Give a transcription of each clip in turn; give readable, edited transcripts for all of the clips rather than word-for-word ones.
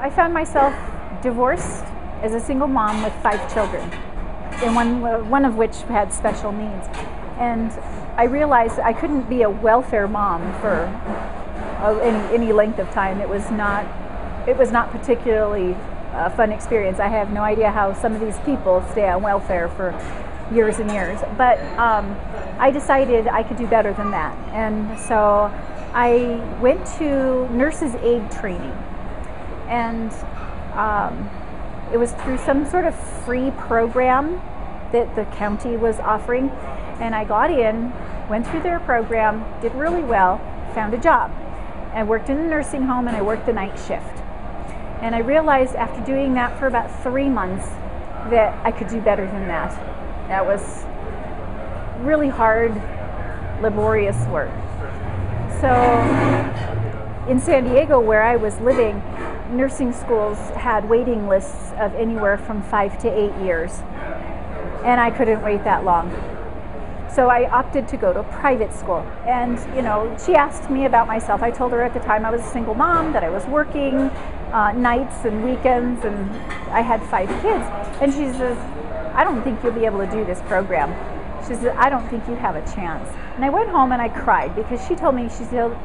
I found myself divorced as a single mom with 5 children, and one of which had special needs. And I realized I couldn't be a welfare mom for any length of time. It was not particularly a fun experience. I have no idea how some of these people stay on welfare for years and years. But I decided I could do better than that. And so I went to nurse's aid training. And it was through some sort of free program that the county was offering. And I got in, went through their program, did really well, found a job. I worked in a nursing home and I worked the night shift. And I realized after doing that for about 3 months that I could do better than that. That was really hard, laborious work. So in San Diego, where I was living, nursing schools had waiting lists of anywhere from 5 to 8 years. And I couldn't wait that long. So I opted to go to private school. And, she asked me about myself. I told her at the time I was a single mom, that I was working nights and weekends, and I had 5 kids. And she says, I don't think you'll be able to do this program. She said, I don't think you have a chance. And I went home and I cried because she told me, she said,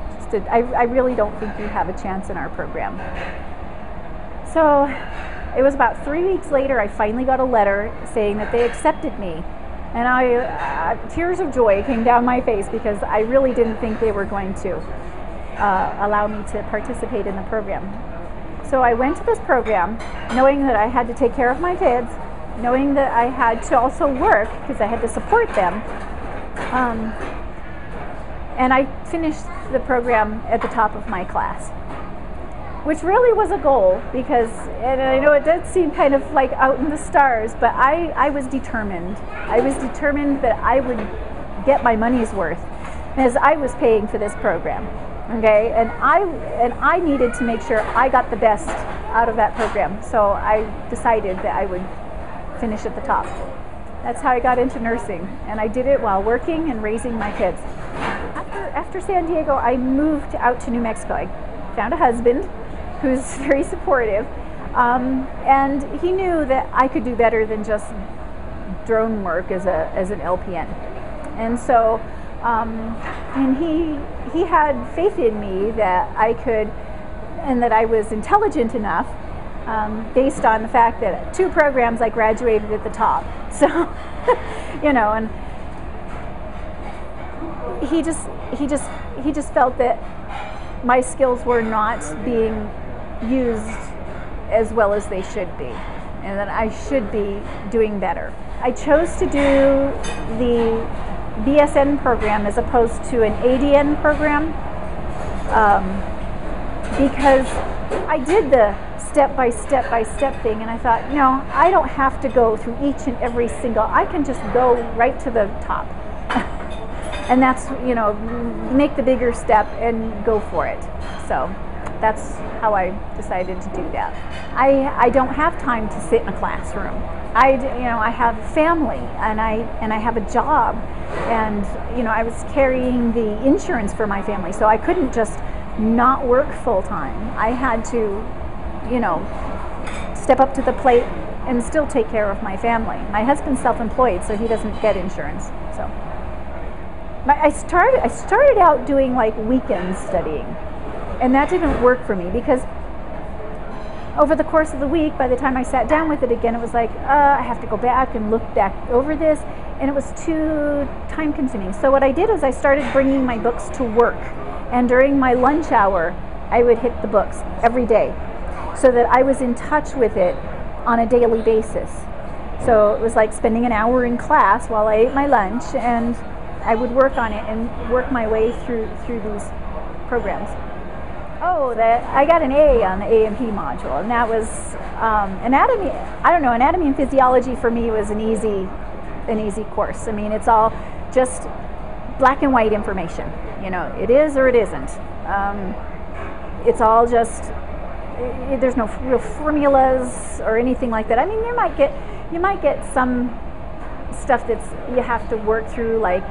I really don't think you have a chance in our program. So it was about 3 weeks later, I finally got a letter saying that they accepted me. And tears of joy came down my face because I really didn't think they were going to allow me to participate in the program. So I went to this program knowing that I had to take care of my kids, knowing that I had to also work because I had to support them. And I finished the program at the top of my class, which really was a goal because, and I know it did seem kind of like out in the stars, but I was determined. I was determined that I would get my money's worth as I was paying for this program, okay? And I needed to make sure I got the best out of that program. So I decided that I would finish at the top. That's how I got into nursing, and I did it while working and raising my kids. After San Diego, I moved out to New Mexico. I found a husband who's very supportive, and he knew that I could do better than just drone work as an LPN. And so, and he had faith in me that I could, and that I was intelligent enough, based on the fact that 2 programs I graduated at the top. So, and he just felt that my skills were not being used as well as they should be, and that I should be doing better. I chose to do the BSN program as opposed to an ADN program because I did the step by step thing, and I thought, I don't have to go through each and every single, I can just go right to the top. And that's, make the bigger step and go for it. So that's how I decided to do that. I don't have time to sit in a classroom. I have family, and I have a job, and I was carrying the insurance for my family, so I couldn't just not work full time. I had to, step up to the plate and still take care of my family. My husband's self-employed, so he doesn't get insurance. So I started out doing like weekend studying, and that didn't work for me because over the course of the week, by the time I sat down with it again, it was like, I have to go back and look back over this, and it was too time consuming. So what I did was I started bringing my books to work, and during my lunch hour, I would hit the books every day so that I was in touch with it on a daily basis. So it was like spending an hour in class while I ate my lunch, and I would work on it and work my way through these programs. I got an A on the A&P module, and that was anatomy. I don't know, anatomy and physiology for me was an easy course. I mean, it's all just black and white information. It is or it isn't. It's all just, there's no real formulas or anything like that. I mean, you might get some stuff that's you have to work through, like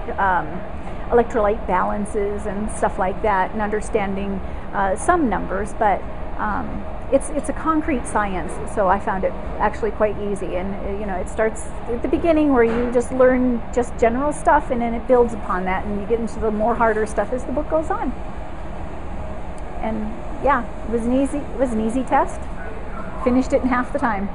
electrolyte balances and stuff like that, and understanding some numbers, but it's a concrete science, so I found it actually quite easy. And it starts at the beginning where you just learn just general stuff, and then it builds upon that, and you get into the more harder stuff as the book goes on. And yeah, it was an easy test. Finished it in half the time.